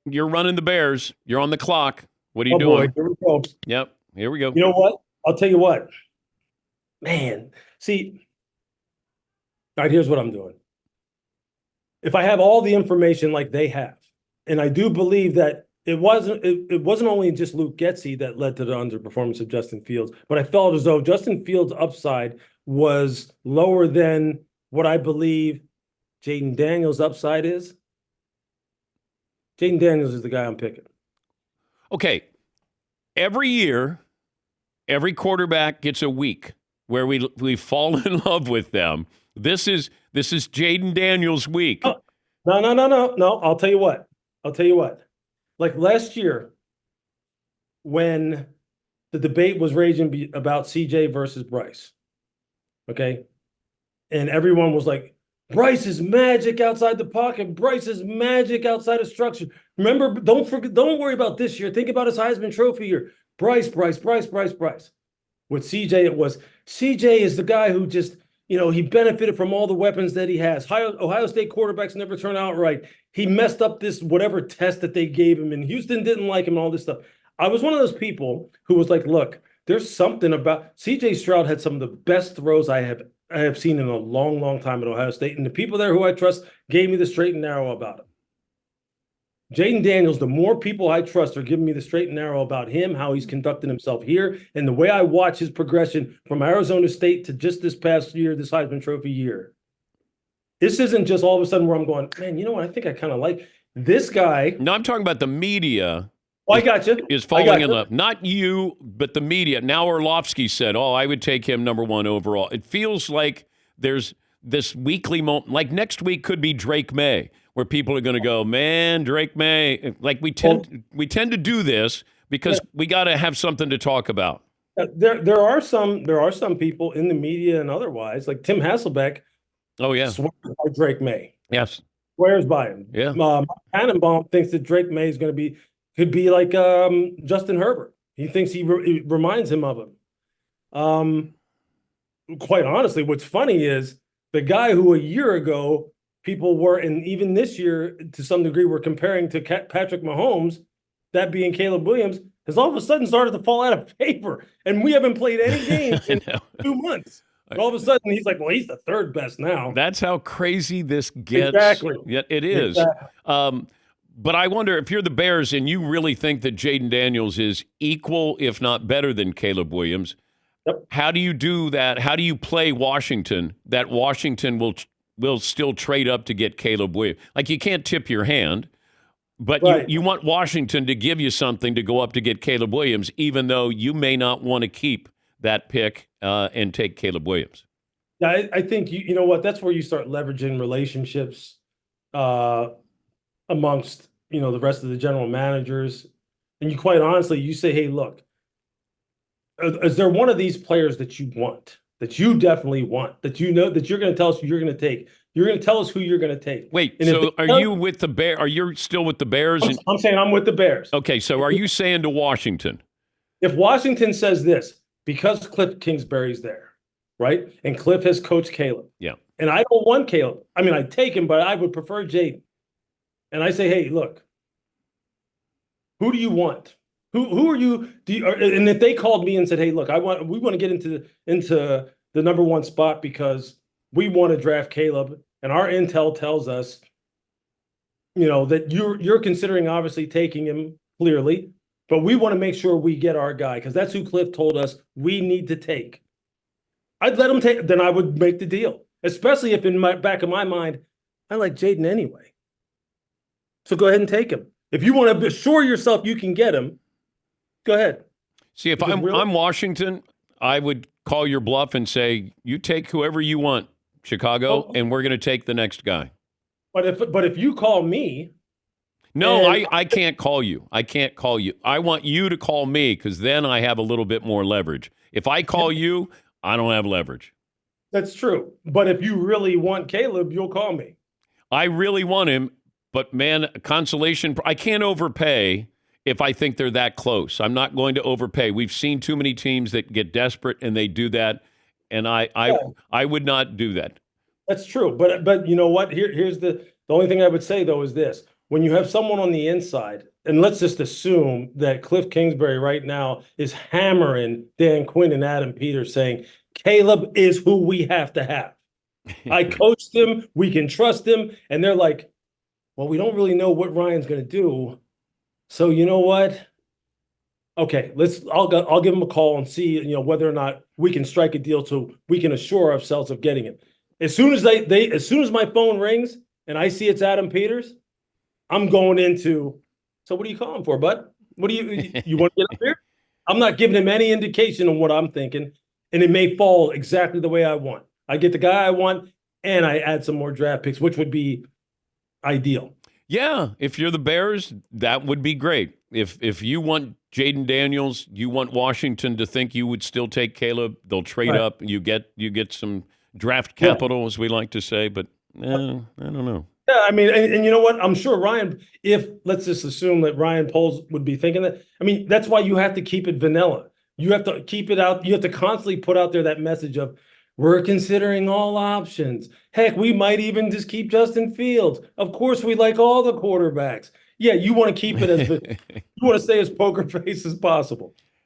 you're running the Bears. You're on the clock. What are you Oh boy, doing? here we go. Yep, here we go. You know what? I'll tell you what, man. See, all right, here's what I'm doing. If I have all the information like they have, and I do believe that it wasn't only just Luke Getsy that led to the underperformance of Justin Fields, but I felt as though Justin Fields' upside was lower than what I believe Jayden Daniels' upside is. Jayden Daniels is the guy I'm picking. Okay, every year, every quarterback gets a week where we fall in love with them. This is Jayden Daniels' week. Oh, no. I'll tell you what. Like last year, when the debate was raging about CJ versus Bryce, okay, and everyone was like, Bryce is magic outside the pocket. Bryce is magic outside of structure. Remember, don't worry about this year. Think about his Heisman Trophy year. Bryce. With CJ, it was CJ is the guy who just, he benefited from all the weapons that he has. Ohio State quarterbacks never turn out right. He messed up this whatever test that they gave him, and Houston didn't like him and all this stuff. I was one of those people who was like, look, there's something about CJ Stroud had some of the best throws I have seen in a long, long time at Ohio State, and the people there who I trust gave me the straight and narrow about him. Jayden Daniels, the more people I trust are giving me the straight and narrow about him, how he's conducting himself here, and the way I watch his progression from Arizona State to just this past year, this Heisman Trophy year. This isn't just all of a sudden where I'm going, man, you know what? I think I kind of like this guy. No, I'm talking about the media. I got you. Is falling in love. Not you, but the media. Now Orlovsky said, I would take him number one overall. It feels like there's this weekly moment. Like next week could be Drake May, where people are going to go, man, Drake May. Like we tend to do this because we got to have something to talk about. There are some people in the media and otherwise, like Tim Hasselbeck. Oh yeah, swears by Drake May. Yes, swears by him. Yeah, Tannenbaum thinks that Drake May is going to could be like Justin Herbert. He thinks he reminds him of him. Quite honestly, what's funny is the guy who a year ago people were, and even this year to some degree, were comparing to Patrick Mahomes, that being Caleb Williams, has all of a sudden started to fall out of favor. And we haven't played any games in 2 months. And all of a sudden, he's like, well, he's the third best now. That's how crazy this gets. Exactly. Yeah, it is. Exactly. But I wonder if you're the Bears and you really think that Jayden Daniels is equal, if not better than Caleb Williams, How do you do that? How do you play Washington that Washington will still trade up to get Caleb Williams? Like you can't tip your hand, but right. you want Washington to give you something to go up to get Caleb Williams, even though you may not want to keep that pick and take Caleb Williams. Yeah, I think you know what? That's where you start leveraging relationships amongst the rest of the general managers, and you quite honestly you say, hey, look, is there one of these players that you want, that you definitely want, that you know that you're going to tell us who you're going to take? You're going to tell us who you're going to take. Wait, so are you with the Bears? Are you still with the Bears? I'm saying I'm with the Bears. Okay, so are you saying to Washington? If Washington says this, because Cliff Kingsbury's there, right, and Cliff has coached Caleb, yeah, and I don't want Caleb. I mean, I'd take him, but I would prefer Jayden. And I say, hey, look, who do you want? Who are you? And if they called me and said, hey, look, we want to get into the number one spot because we want to draft Caleb, and our intel tells us, that you're considering obviously taking him clearly, but we want to make sure we get our guy because that's who Cliff told us we need to take. I'd let him take. Then I would make the deal, especially if in my back of my mind, I like Jayden anyway. So go ahead and take him. If you want to assure yourself you can get him, go ahead. See, if I'm Washington, I would call your bluff and say, you take whoever you want, Chicago, and we're going to take the next guy. But if you call me. No, I can't call you. I can't call you. I want you to call me because then I have a little bit more leverage. If I call you, I don't have leverage. That's true. But if you really want Caleb, you'll call me. I really want him. But, man, consolation, I can't overpay if I think they're that close. I'm not going to overpay. We've seen too many teams that get desperate and they do that, and I would not do that. That's true. But you know what? Here's the only thing I would say, though, is this. when you have someone on the inside, and let's just assume that Cliff Kingsbury right now is hammering Dan Quinn and Adam Peters saying, Caleb is who we have to have. I coached him. We can trust him. And they're like, well, we don't really know what Ryan's going to do. So you know what? Okay, I'll give him a call and see, whether or not we can strike a deal so we can assure ourselves of getting him. As soon as as soon as my phone rings and I see it's Adam Peters, I'm going into, so what are you calling for, bud? What do you want to get up here? I'm not giving him any indication of what I'm thinking, and it may fall exactly the way I want. I get the guy I want, and I add some more draft picks, which would be ideal. Yeah, if you're the Bears, that would be great. If you want Jayden Daniels, you want Washington to think you would still take Caleb, they'll trade up. You get some draft capital, as we like to say, but I don't know. Yeah, I mean, and you know what? I'm sure Ryan, let's just assume that Ryan Poles would be thinking that. I mean, that's why you have to keep it vanilla. You have to keep it out. You have to constantly put out there that message of, we're considering all options. Heck, we might even just keep Justin Fields. Of course, we like all the quarterbacks. Yeah, you want to keep it as you want to stay as poker face as possible.